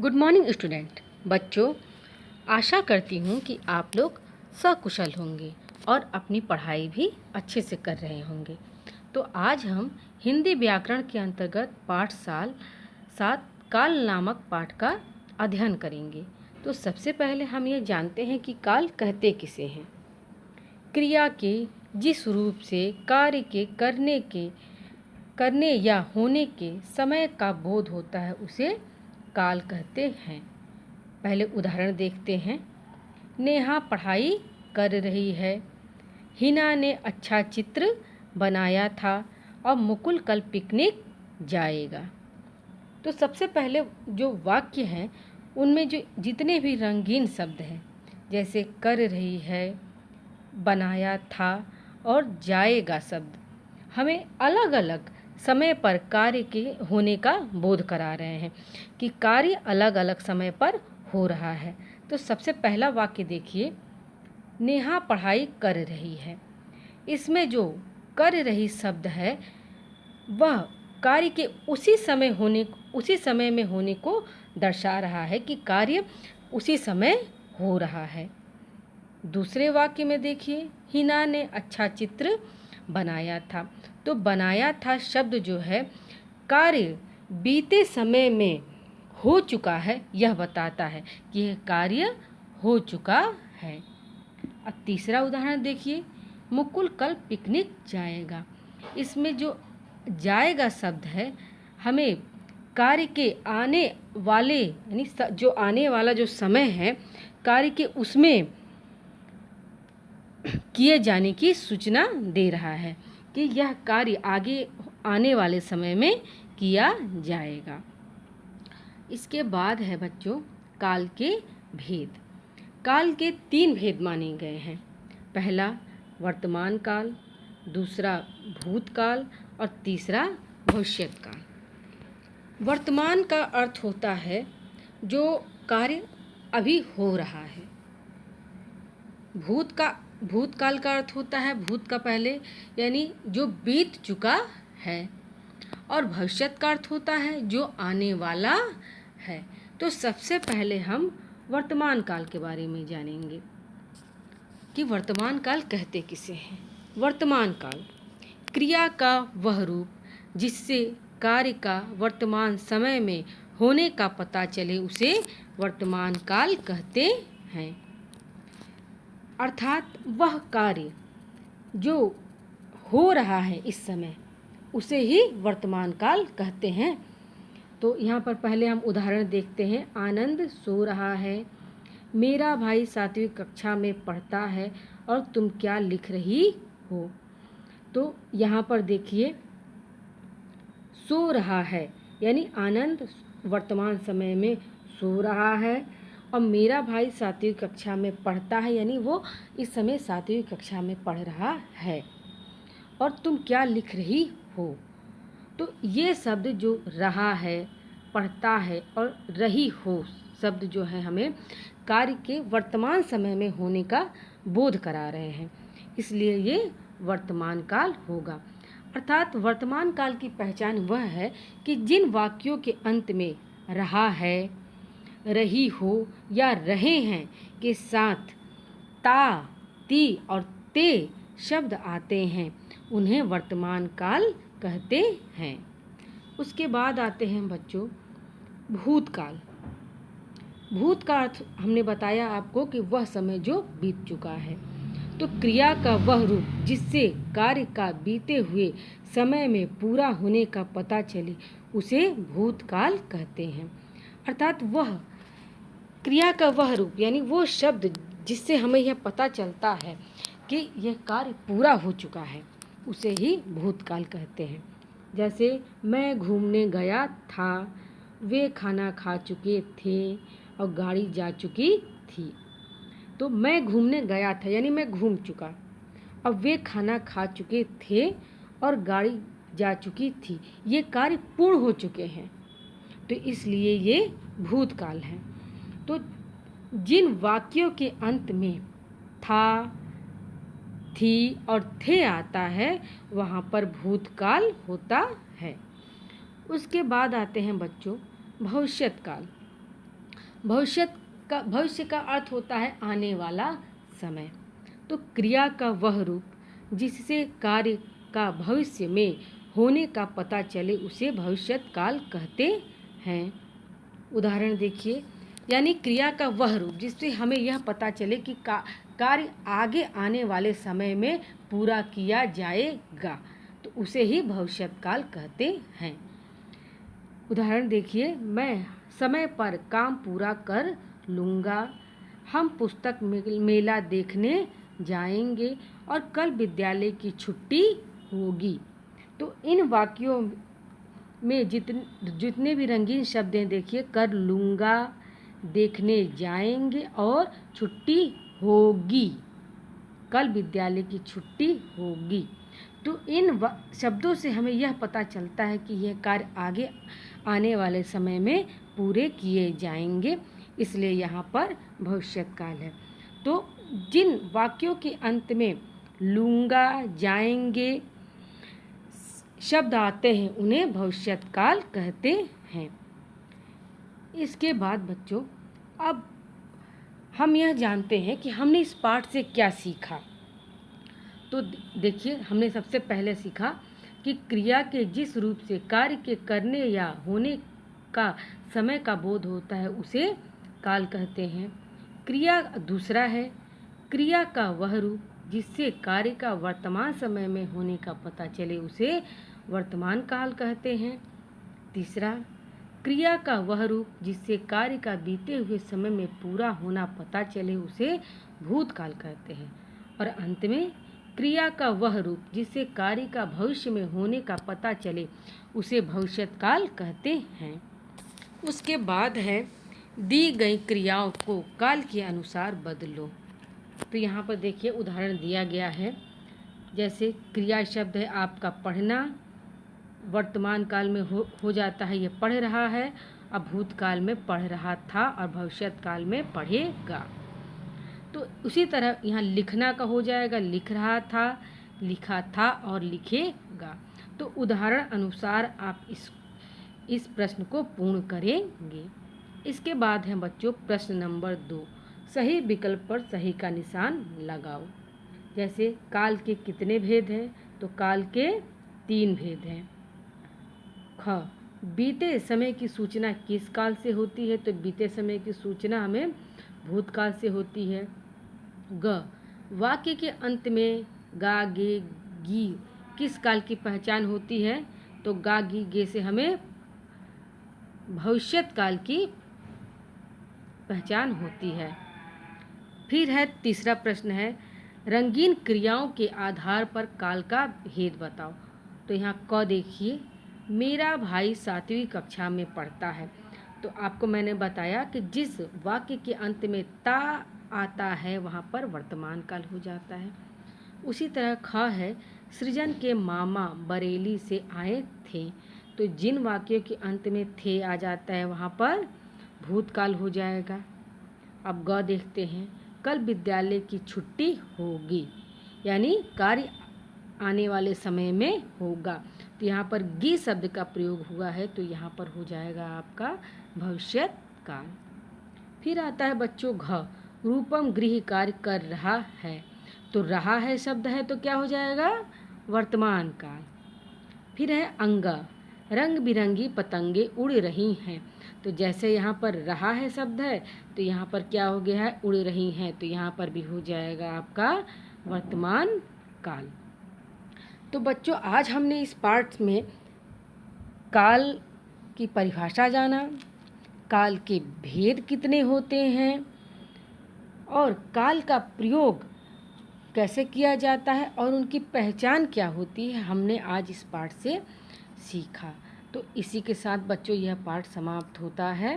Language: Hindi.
गुड मॉर्निंग स्टूडेंट बच्चों, आशा करती हूँ कि आप लोग सकुशल होंगे और अपनी पढ़ाई भी अच्छे से कर रहे होंगे। तो आज हम हिंदी व्याकरण के अंतर्गत पाठ 7 काल नामक पाठ का अध्ययन करेंगे। तो सबसे पहले हम ये जानते हैं कि काल कहते किसे हैं। क्रिया के जिस रूप से कार्य के करने या होने के समय का बोध होता है उसे काल कहते हैं। पहले उदाहरण देखते हैं। नेहा पढ़ाई कर रही है, हिना ने अच्छा चित्र बनाया था और मुकुल कल पिकनिक जाएगा। तो सबसे पहले जो वाक्य हैं उनमें जो जितने भी रंगीन शब्द हैं जैसे कर रही है, बनाया था और जाएगा शब्द हमें अलग अलग समय पर कार्य के होने का बोध करा रहे हैं कि कार्य अलग अलग समय पर हो रहा है। तो सबसे पहला वाक्य देखिए, नेहा पढ़ाई कर रही है। इसमें जो कर रही शब्द है वह कार्य के उसी समय में होने को दर्शा रहा है कि कार्य उसी समय हो रहा है। दूसरे वाक्य में देखिए, हिना ने अच्छा चित्र बनाया था। तो बनाया था शब्द जो है कार्य बीते समय में हो चुका है, यह बताता है कि यह कार्य हो चुका है। अब तीसरा उदाहरण देखिए, मुकुल कल पिकनिक जाएगा। इसमें जो जाएगा शब्द है हमें कार्य के आने वाले यानी जो आने वाला जो समय है कार्य के उसमें किए जाने की सूचना दे रहा है कि यह कार्य आगे आने वाले समय में किया जाएगा। इसके बाद है बच्चों काल के भेद। काल के 3 भेद माने गए हैं। पहला वर्तमान काल, दूसरा भूतकाल और तीसरा भविष्यत काल। वर्तमान का अर्थ होता है जो कार्य अभी हो रहा है। भूतकाल का अर्थ होता है भूत का पहले यानी जो बीत चुका है, और भविष्यत का अर्थ होता है जो आने वाला है। तो सबसे पहले हम वर्तमान काल के बारे में जानेंगे कि वर्तमान काल कहते किसे हैं। वर्तमान काल क्रिया का वह रूप जिससे कार्य का वर्तमान समय में होने का पता चले उसे वर्तमान काल कहते हैं। अर्थात वह कार्य जो हो रहा है इस समय उसे ही वर्तमान काल कहते हैं। तो यहाँ पर पहले हम उदाहरण देखते हैं। आनंद सो रहा है, मेरा भाई 7वीं कक्षा में पढ़ता है और तुम क्या लिख रही हो। तो यहाँ पर देखिए सो रहा है यानी आनंद वर्तमान समय में सो रहा है, और मेरा भाई 7वीं कक्षा में पढ़ता है यानी वो इस समय 7वीं कक्षा में पढ़ रहा है, और तुम क्या लिख रही हो। तो ये शब्द जो रहा है, पढ़ता है और रही हो शब्द जो है हमें कार्य के वर्तमान समय में होने का बोध करा रहे हैं, इसलिए ये वर्तमान काल होगा। अर्थात वर्तमान काल की पहचान वह है कि जिन वाक्यों के अंत में रहा है, रही हो या रहे हैं के साथ ता, ती और ते शब्द आते हैं उन्हें वर्तमान काल कहते हैं। उसके बाद आते हैं बच्चों भूतकाल। भूत का अर्थ हमने बताया आपको कि वह समय जो बीत चुका है। तो क्रिया का वह रूप जिससे कार्य का बीते हुए समय में पूरा होने का पता चले उसे भूतकाल कहते हैं। अर्थात वह क्रिया का वह रूप यानी वो शब्द जिससे हमें यह पता चलता है कि यह कार्य पूरा हो चुका है उसे ही भूतकाल कहते हैं। जैसे मैं घूमने गया था, वे खाना खा चुके थे और गाड़ी जा चुकी थी। तो मैं घूमने गया था यानी मैं घूम चुका, अब वे खाना खा चुके थे और गाड़ी जा चुकी थी, ये कार्य पूर्ण हो चुके हैं, तो इसलिए ये भूतकाल है। तो जिन वाक्यों के अंत में था, थी और थे आता है वहाँ पर भूतकाल होता है। उसके बाद आते हैं बच्चों भविष्यत काल। भविष्य का अर्थ होता है आने वाला समय। तो क्रिया का वह रूप जिससे कार्य का भविष्य में होने का पता चले उसे भविष्यत काल कहते हैं। उदाहरण देखिए, यानी क्रिया का वह रूप जिससे हमें यह पता चले कि कार्य आगे आने वाले समय में पूरा किया जाएगा, तो उसे ही भविष्यत काल कहते हैं। उदाहरण देखिए, मैं समय पर काम पूरा कर लूँगा, हम पुस्तक मेला देखने जाएंगे और कल विद्यालय की छुट्टी होगी। तो इन वाक्यों में जितने भी रंगीन शब्द हैं, देखिए, कर लूँगा, देखने जाएंगे और छुट्टी होगी, कल विद्यालय की छुट्टी होगी। तो इन शब्दों से हमें यह पता चलता है कि यह कार्य आगे आने वाले समय में पूरे किए जाएंगे, इसलिए यहाँ पर भविष्यकाल है। तो जिन वाक्यों के अंत में लूँगा, जाएंगे शब्द आते हैं उन्हें भविष्यकाल कहते हैं। इसके बाद बच्चों, अब हम यह जानते हैं कि हमने इस पाठ से क्या सीखा। तो देखिए, हमने सबसे पहले सीखा कि क्रिया के जिस रूप से कार्य के करने या होने का समय का बोध होता है उसे काल कहते हैं। क्रिया दूसरा है, क्रिया का वह रूप जिससे कार्य का वर्तमान समय में होने का पता चले उसे वर्तमान काल कहते हैं। तीसरा, क्रिया का वह रूप जिससे कार्य का बीते हुए समय में पूरा होना पता चले उसे भूतकाल कहते हैं। और अंत में, क्रिया का वह रूप जिससे कार्य का भविष्य में होने का पता चले उसे भविष्यकाल कहते हैं। उसके बाद है, दी गई क्रियाओं को काल के अनुसार बदलो। तो यहाँ पर देखिए उदाहरण दिया गया है, जैसे क्रिया शब्द है आपका पढ़ना, वर्तमान काल में हो जाता है ये पढ़ रहा है, अब भूतकाल में पढ़ रहा था और भविष्यत काल में पढ़ेगा। तो उसी तरह यहाँ लिखना का हो जाएगा लिख रहा था, लिखा था और लिखेगा। तो उदाहरण अनुसार आप इस प्रश्न को पूर्ण करेंगे। इसके बाद है बच्चों प्रश्न नंबर 2, सही विकल्प पर सही का निशान लगाओ। जैसे काल के कितने भेद हैं, तो काल के 3 भेद हैं। ख, बीते समय की सूचना किस काल से होती है, तो बीते समय की सूचना हमें भूतकाल से होती है। ग, वाक्य के अंत में गा, गे, गी किस काल की पहचान होती है, तो गा, गी, गे से हमें भविष्यत काल की पहचान होती है। फिर है तीसरा प्रश्न है, रंगीन क्रियाओं के आधार पर काल का भेद बताओ। तो यहाँ क देखिए, मेरा भाई 7वीं कक्षा में पढ़ता है। तो आपको मैंने बताया कि जिस वाक्य के अंत में ता आता है वहाँ पर वर्तमान काल हो जाता है। उसी तरह ख है, सृजन के मामा बरेली से आए थे। तो जिन वाक्यों के अंत में थे आ जाता है वहाँ पर भूतकाल हो जाएगा। अब ग देखते हैं, कल विद्यालय की छुट्टी होगी, यानी कार्य आने वाले समय में होगा। तो यहाँ पर गी शब्द का प्रयोग हुआ है, तो यहाँ पर हो जाएगा आपका भविष्यत काल। फिर आता है बच्चों घ, रूपम गृह कार्य कर रहा है। तो रहा है शब्द है तो क्या हो जाएगा, वर्तमान काल। फिर है अंगा, रंग बिरंगी पतंगे उड़ रही हैं। तो जैसे यहाँ पर रहा है शब्द है तो यहाँ पर क्या हो गया है, उड़ रही हैं, तो यहाँ पर भी हो जाएगा आपका वर्तमान काल। तो बच्चों, आज हमने इस पाठ में काल की परिभाषा जाना, काल के भेद कितने होते हैं और काल का प्रयोग कैसे किया जाता है और उनकी पहचान क्या होती है, हमने आज इस पाठ से सीखा। तो इसी के साथ बच्चों यह पाठ समाप्त होता है।